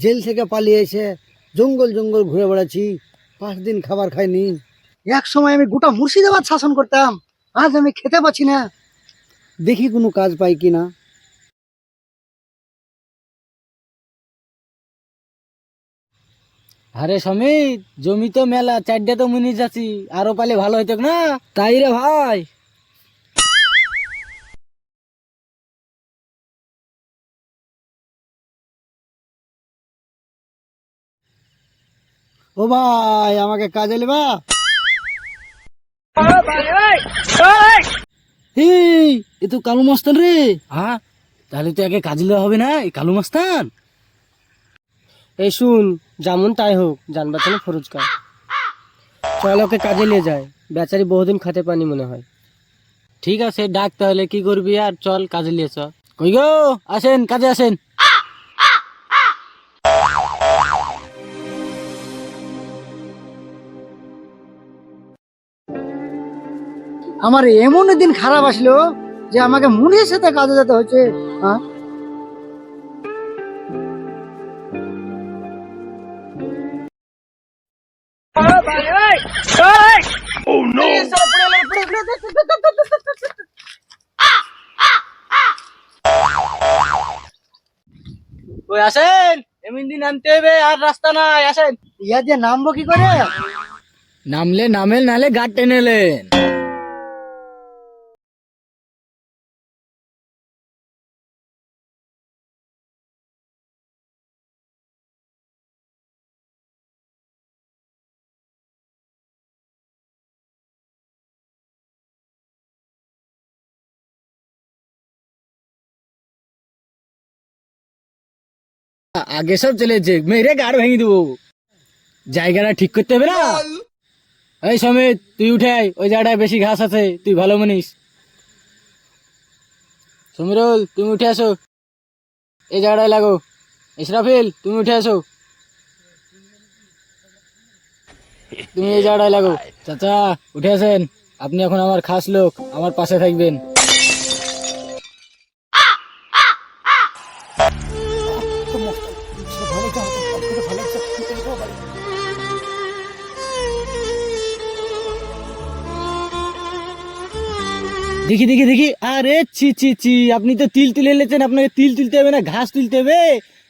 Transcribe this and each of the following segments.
Jail থেকে পালিয়ে এসে জঙ্গল জঙ্গল ঘুরে বেড়াচ্ছি, 5 দিন খাবার খাইনি। এক সময় আমি গোটা মুর্শিদাবাদ শাসন করতাম, আজ আমি খেতে পাচ্ছি না। দেখি কোনো কাজ পাই কিনা। আরে সমিত, জমি তো মেলা, 4টা তো মুনি যাচ্ছি, আরো পালে ভালো হইতো না? তাই রে ভাই। ও ভাই, আমাকে কাজে নেবা? এই এ তো কালু মস্তান রে। হ্যাঁ, তাহলে তো একে কাজে দেওয়া হবে না, এই কালু মস্তান। এই শুন, যেমন তাই হোক, যান বাঁচানো ফরজকার। চল ওকে কাজে নিয়ে যায়, বেচারি বহুদিন খেতে পানি মনে হয়। ঠিক আছে, ডাক তাহলে, কি করবি আর, চল কাজে নিয়ে চ। কই গো, আসেন, কাজে আসেন। আমার এমন দিন খারাপ আসলো যে আমাকে মুনির সাথে কাজে যেতে হচ্ছে। হ্যাঁ, ওই আসেন, এমন দিন নামতে হবে, আর রাস্তা নাই, আসেন। ইয়া দিয়ে নামবো কি করে? নামলে নামেল, নালে গাড় টেনেলেন। আগে সব চলেছে, মেরে গাড় ভেঙে দেবো। জায়গাটা ঠিক করতে হবে না? এই সমিত, তুই উঠে আয়, ওই জায়গাটায় বেশি ঘাস আছে, তুই ভালো মানিস। সমীরুল, তুমি উঠে আসো, এই জায়গাটায় লাগো। ইসরাফিল, তুমি উঠে আসো, তুমি এই জায়গাটায় লাগো। চাচা, উঠে আসেন, আপনি এখন আমার খাস লোক, আমার পাশে থাকবেন। দেখি দেখি দেখি, আরে ছি ছি ছি, আপনি তো তিল তুলে এলেছেন, আপনাকে তিল তুলতে হবে না, ঘাস তুলতে হবে।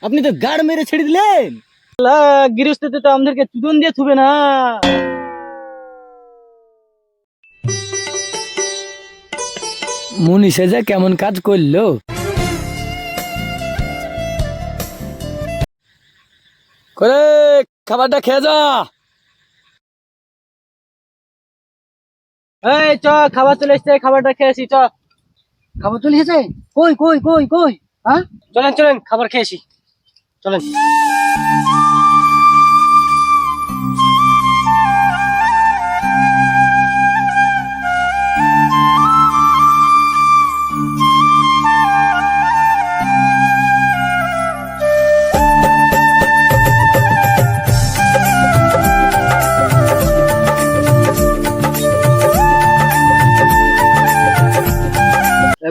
আপনি তো গাড় মেরে ছেড়ে দিলেন। গৃহস্থতে তো আমাদেরকে চুদন দিয়ে থুবে না। মুনি সেজে কেমন কাজ করলো। করে খাবারটা খেয়ে যা। এই চ, খাবার চলে এসছে, খাবারটা খেয়েছি, চ। খাবার চলে এসেছে? কই কই কই কই? হ্যাঁ, চলেন চলেন, খাবার খেয়েছি, চলেন।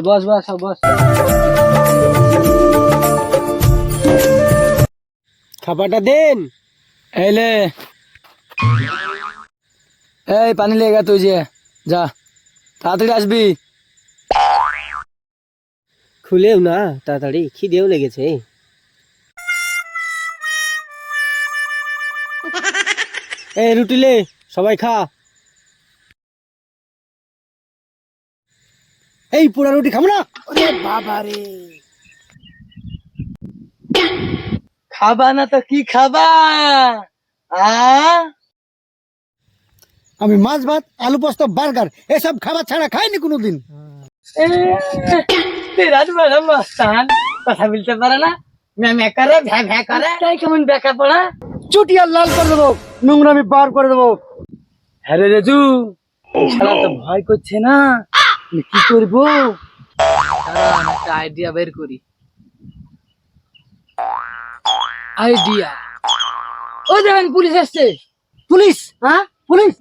বস বস বস, খাবারটা দেন। এলে, এই পানি লেগা, তুই যে যা, তাড়াতাড়ি আসবি। খুলেও না তাড়াতাড়ি, খিদেও লেগেছে। এই রুটি লে, সবাই খা। এই পোড়া রুটি খাবো না। ওরে বাবা রে, খাবা না তো কি খাবা? আমি মাছ ভাত, আলু পোস্ত, বার্গার এসব খাবার ছাড়া খাইনি কোনোদিন। মস্তান কথা বলতে পারে না, ম্যামে করে, ভ্যা ভ্যা করে, তাই কেমন বেকা পড়া। চুটি আর লাল করে দেবো, নোংরামি বার করে দেবো। হ্যাঁ রে রেজু, শালা তো ভয় করছে না, আমি কি করবো? দাঁড়ান, একটা আইডিয়া বের করি। আইডিয়া, ও দেখেন পুলিশ আসছে। পুলিশ? হ্যাঁ, পুলিশ।